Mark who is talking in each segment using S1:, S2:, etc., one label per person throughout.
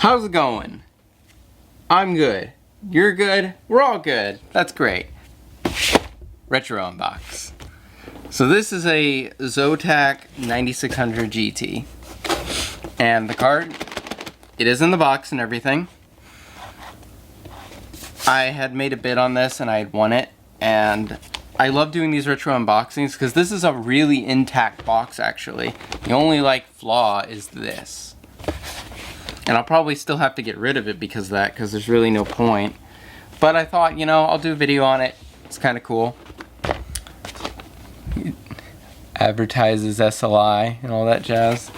S1: How's it going? I'm good. You're good. We're all good. That's great. Retro unbox. So this is a Zotac 9600 GT. And the card, it is in the box and everything. I had made a bid on this and I had won it. And I love doing these retro unboxings because this is a really intact box actually. The only flaw is this. And I'll probably still have to get rid of it because of that, because there's really no point. But I thought, you know, I'll do a video on it. It's kind of cool. It advertises SLI and all that jazz.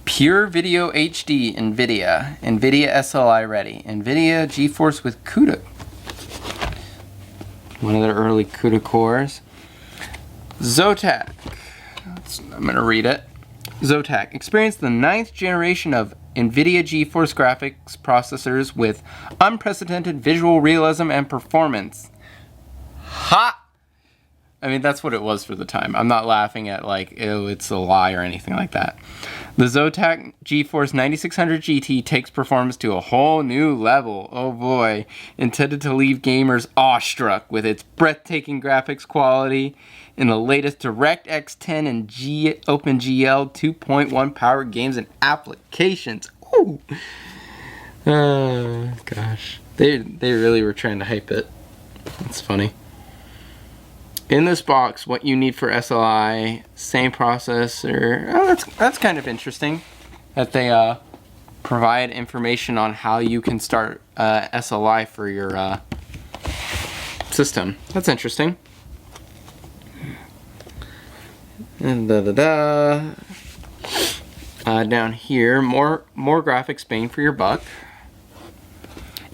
S1: Pure Video HD NVIDIA. NVIDIA SLI ready. NVIDIA GeForce with CUDA. One of their early CUDA cores. Zotac. I'm going to read it. Zotac. Experience the 9th generation of NVIDIA GeForce graphics processors with unprecedented visual realism and performance. Ha! I mean, that's what it was for the time. I'm not laughing at ew, it's a lie or anything like that. The Zotac GeForce 9600 GT takes performance to a whole new level. Oh boy. Intended to leave gamers awestruck with its breathtaking graphics quality in the latest DirectX 10 and OpenGL 2.1 powered games and applications. Ooh. Oh, gosh. They really were trying to hype it. That's funny. In this box, what you need for SLI, same processor. Oh, that's kind of interesting that they provide information on how you can start SLI for your system. That's interesting. And down here, more graphics bang for your buck.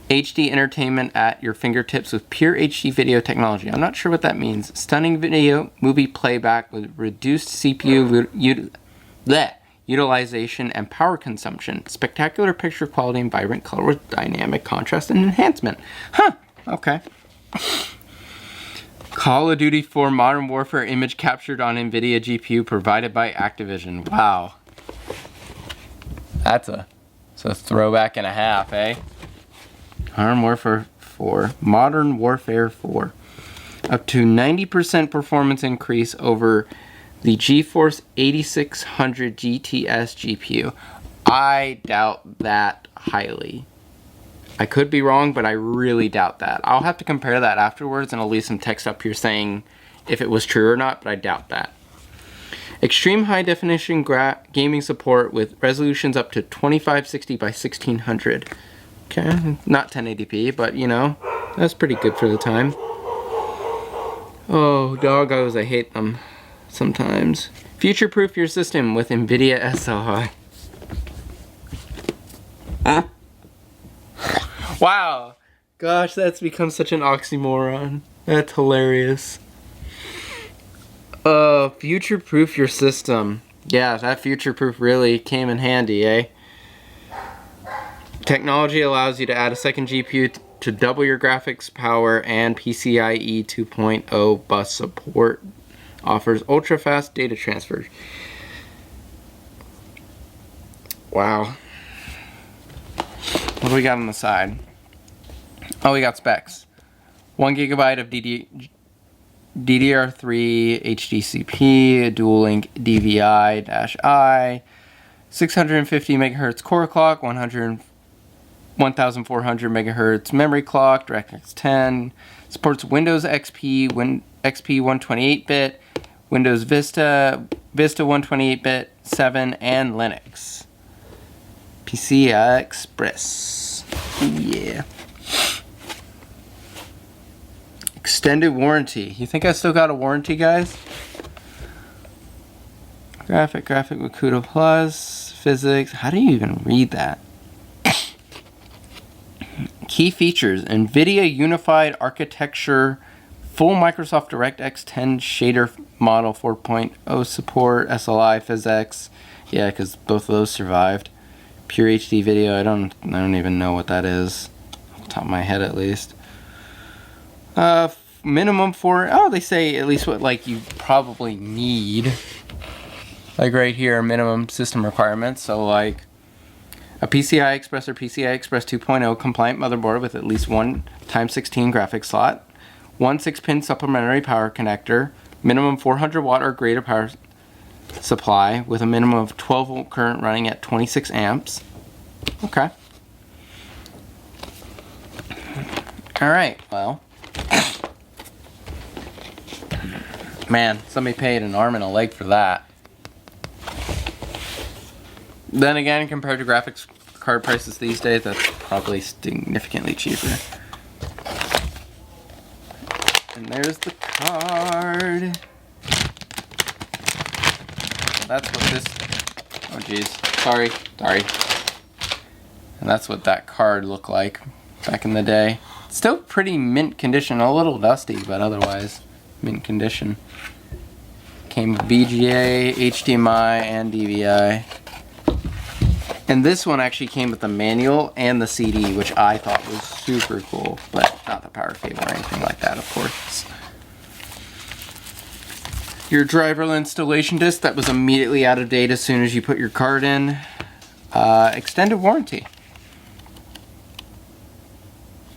S1: HD entertainment at your fingertips with pure HD video technology. I'm not sure what that means. Stunning video, movie playback with reduced CPU utilization and power consumption. Spectacular picture quality and vibrant color with dynamic contrast and enhancement. Huh, okay. Call of Duty 4 Modern Warfare image captured on NVIDIA GPU provided by Activision. Wow. That's a throwback and a half, eh? Modern Warfare 4. Modern Warfare 4. Up to 90% performance increase over the GeForce 8600 GTS GPU. I doubt that highly. I could be wrong, but I really doubt that. I'll have to compare that afterwards, and I'll leave some text up here saying if it was true or not, but I doubt that. Extreme high definition gaming support with resolutions up to 2560 by 1600. Okay, not 1080p, but you know, that's pretty good for the time. Oh, doggos, I hate them sometimes. Future-proof your system with NVIDIA SLI. Huh? Wow. Gosh, that's become such an oxymoron. That's hilarious. Future-proof your system. Yeah, that future-proof really came in handy, eh? Technology allows you to add a second GPU to double your graphics power, and PCIe 2.0 bus support. Offers ultra-fast data transfer. Wow. What do we got on the side? Oh, we got specs. 1 GB of DDR3 HDCP, dual-link DVI-I, 650 MHz core clock, 1400 MHz memory clock, DirectX 10, supports Windows XP, XP 128-bit, Windows Vista, Vista 128-bit, 7, and Linux. PCI Express. Yeah. Extended warranty. You think I still got a warranty, guys? Graphic with CUDA Plus, physics. How do you even read that? Key features: NVIDIA Unified Architecture, full Microsoft DirectX 10 shader model 4.0 support, SLI, PhysX. Yeah, because both of those survived. Pure HD video. I don't even know what that is, off the top of my head at least. Minimum for, they say at least what you probably need. Right here, minimum system requirements. So A PCI Express or PCI Express 2.0 compliant motherboard with at least one x16 graphics slot, one 6-pin supplementary power connector, minimum 400 watt or greater power supply with a minimum of 12 volt current running at 26 amps. Okay. Alright, well. Man, somebody paid an arm and a leg for that. Then again, compared to graphics card prices these days, that's probably significantly cheaper. And there's the card. That's what this, oh geez, sorry. And that's what that card looked like back in the day. Still pretty mint condition, a little dusty, but otherwise mint condition. Came with VGA, HDMI, and DVI. And this one actually came with the manual and the CD, which I thought was super cool, but not the power cable or anything like that, of course. Your driver installation disc that was immediately out of date as soon as you put your card in. Extended warranty.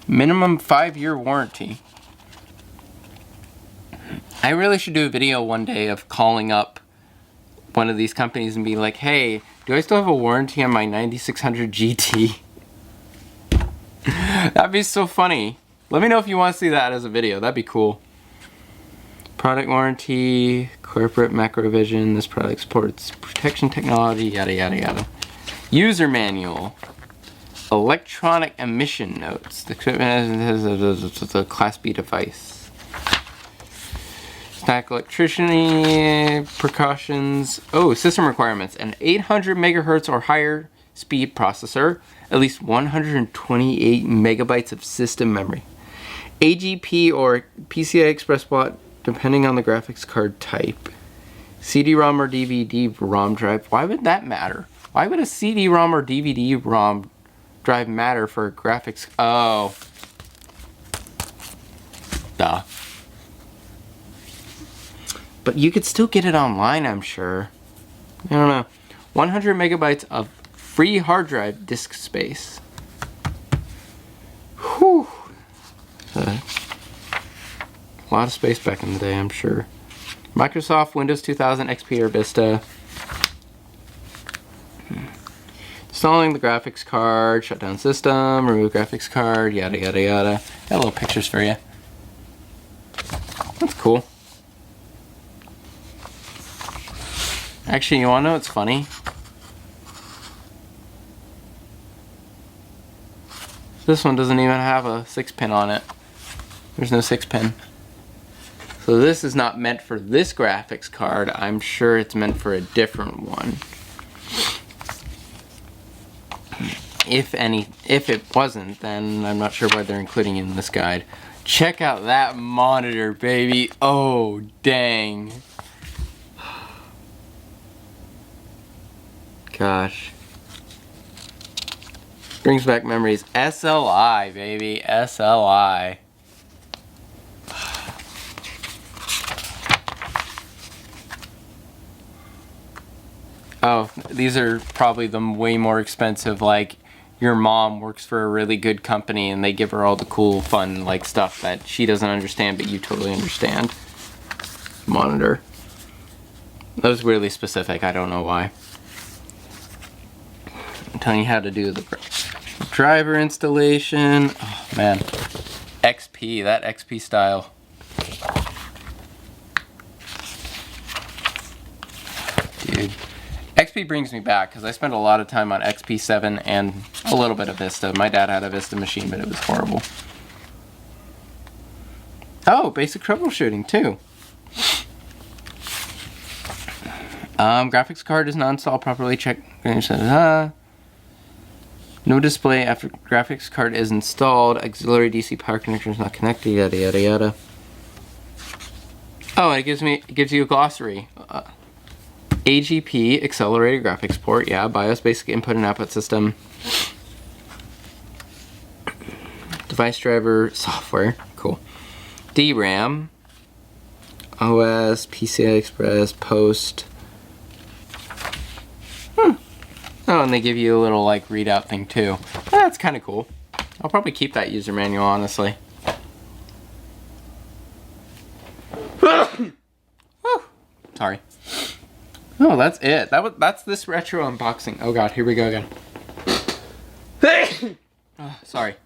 S1: Minimum 5-year warranty. I really should do a video one day of calling up one of these companies and be like, hey, do I still have a warranty on my 9600 GT? That'd be so funny. Let me know if you want to see that as a video. That'd be cool. Product warranty, corporate macrovision, this product supports protection technology, yada yada yada. User manual. Electronic emission notes. The equipment has a Class B device. Static electricity precautions. Oh, system requirements. An 800 megahertz or higher speed processor. At least 128 megabytes of system memory. AGP or PCI Express slot, depending on the graphics card type. CD-ROM or DVD-ROM drive. Why would that matter? Why would a CD-ROM or DVD-ROM drive matter for graphics? Oh. Duh. But you could still get it online, I'm sure. I don't know. 100 megabytes of free hard drive disk space. Whew. A lot of space back in the day, I'm sure. Microsoft Windows 2000 XP or Vista. Installing the graphics card, shut down system, remove graphics card, yada yada yada. Got little pictures for you. That's cool. Actually, you wanna know what's funny? This one doesn't even have a 6-pin on it. There's no 6-pin. So this is not meant for this graphics card. I'm sure it's meant for a different one. If it wasn't, then I'm not sure why they're including it in this guide. Check out that monitor, baby. Oh, dang. Gosh. Brings back memories. SLI, baby. SLI. Oh, these are probably the way more expensive, like your mom works for a really good company and they give her all the cool, fun, like stuff that she doesn't understand but you totally understand. Monitor. That was really specific, I don't know why. I'm telling you how to do the driver installation. Oh man. XP, that XP style. Dude. XP brings me back because I spent a lot of time on XP7 and a little bit of Vista. My dad had a Vista machine, but it was horrible. Oh, basic troubleshooting too. Graphics card is not installed properly. Check. No display after graphics card is installed. Auxiliary DC power connector is not connected. Yada yada yada. Oh, it gives you a glossary. AGP, accelerated graphics port, yeah, BIOS, basic input and output system. Device driver, software, cool. DRAM, OS, PCI Express, post. Oh, and they give you a little like readout thing too. That's kind of cool. I'll probably keep that user manual, honestly. Sorry. Oh, that's it. That's this retro unboxing. Oh god, here we go again. Oh, sorry.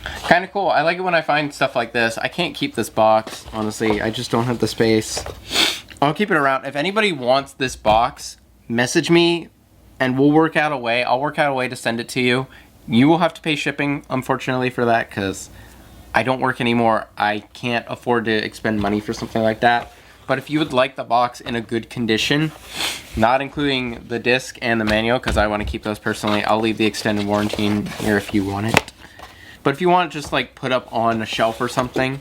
S1: Kind of cool. I like it when I find stuff like this. I can't keep this box, honestly. I just don't have the space. I'll keep it around. If anybody wants this box, message me and we'll work out a way. I'll work out a way to send it to you. You will have to pay shipping, unfortunately, for that because I don't work anymore. I can't afford to expend money for something like that. But if you would like the box in a good condition, not including the disc and the manual, because I want to keep those personally, I'll leave the extended warranty in here if you want it. But if you want it just like put up on a shelf or something,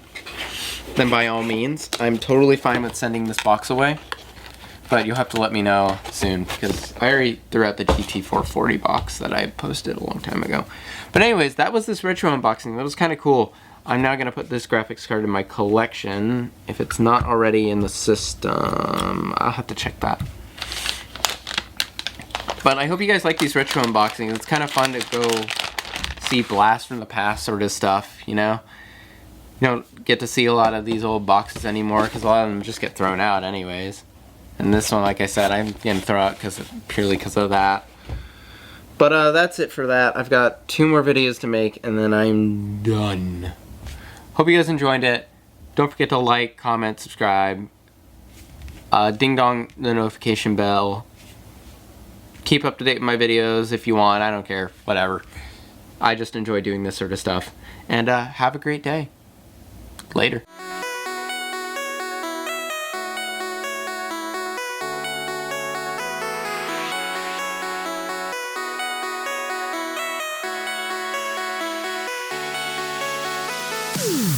S1: then by all means, I'm totally fine with sending this box away. But you'll have to let me know soon, because I already threw out the GT440 box that I posted a long time ago. But anyways, that was this retro unboxing. That was kind of cool. I'm now going to put this graphics card in my collection. If it's not already in the system, I'll have to check that. But I hope you guys like these retro unboxings. It's kind of fun to go see blast from the past sort of stuff, you know? You don't get to see a lot of these old boxes anymore because a lot of them just get thrown out anyways. And this one, like I said, I'm getting thrown out purely because of that. But that's it for that. I've got 2 more videos to make and then I'm done. Hope you guys enjoyed it. Don't forget to like, comment, subscribe. Ding dong the notification bell. Keep up to date with my videos if you want. I don't care. Whatever. I just enjoy doing this sort of stuff. And have a great day. Later.
S2: Mm.